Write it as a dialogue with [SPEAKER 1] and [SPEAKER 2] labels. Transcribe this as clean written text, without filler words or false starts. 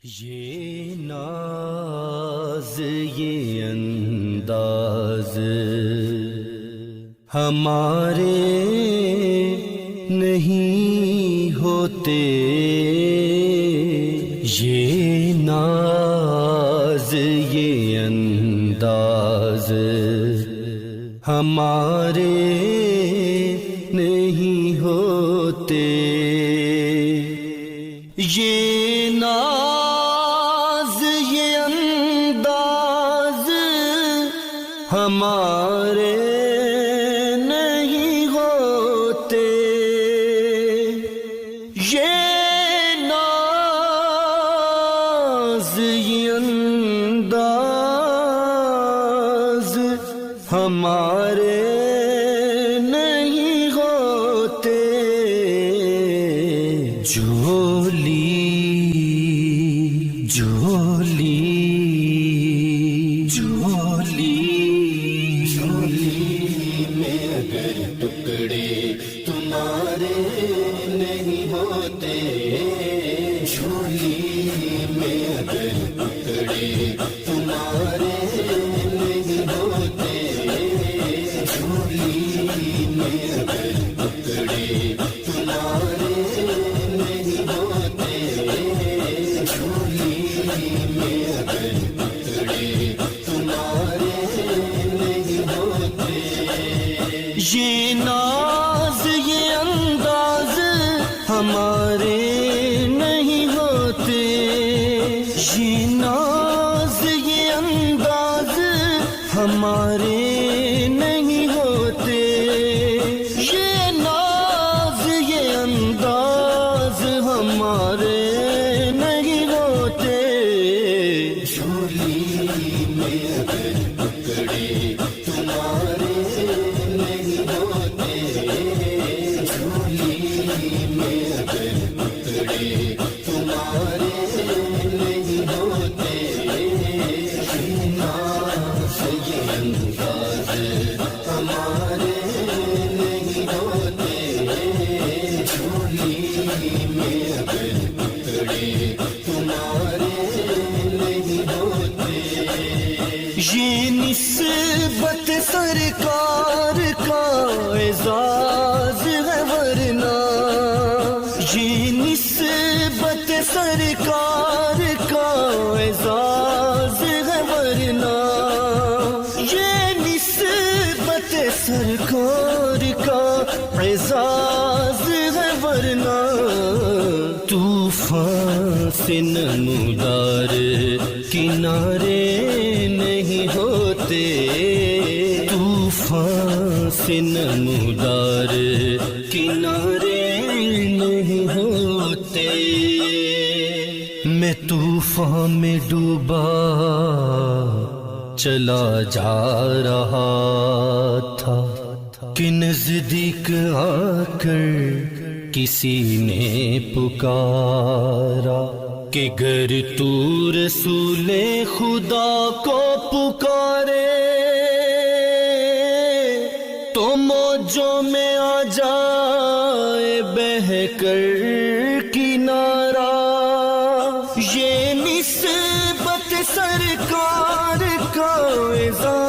[SPEAKER 1] یہ ناز یہ انداز ہمارے نہیں ہوتے، یہ ناز یہ انداز ہمارے نہیں ہوتے، یہ ناز یہ انداز ہمارے نہیں ہوتے، یہ ناز یہ انداز ہمارے نہیں ہوتے، جھولی جھولی جھولی جھولی میں اگر ٹکڑے تمہارے نہیں ہوتے، جھولی میں اگر ٹکڑے تمہارے نہیں ہوتے، جھولی میں اگر ٹکڑے تمہارے نہیں ہوتے، جھولی میں اگر ٹکڑے تمہارے نہیں ہوتے، یہ ناز یہ انداز ہمارے نہیں ہوتے، یہ ناز یہ انداز ہمارے نہیں ہوتے، یہ ناز یہ انداز ہمارے نہیں ہوتے، جھولی میں اگر ٹکڑے تمہارے نہیں ہوتے، جھولی میں اگر ٹکڑے تمہارے نہیں ہوتے، یہ ناز یہ انداز ہمارے نہیں ہوتے، جھولی میں اگر ٹکڑے تمہارے نہیں ہوتے، یہ نسبت سرکار کا اعزاز ہے ورنہ، یہ نسبت سرکار کا اعزاز ہے ورنہ، یہ نسبت سرکار کا اعزاز ہے ورنہ، طوفان سے نمودار کنارے نہیں ہوتے، طوفان سے نمودار کنارے نہیں ہوتے، میں طوفان میں ڈوبا چلا جا رہا تھا کہ نزدیک آ کر کسی نے پکارا کہ گر تو رسول خدا کو پکارے تو موجوں میں آ جائے بہہ کر کنارہ، یہ نسبت سرکار کا اعزاز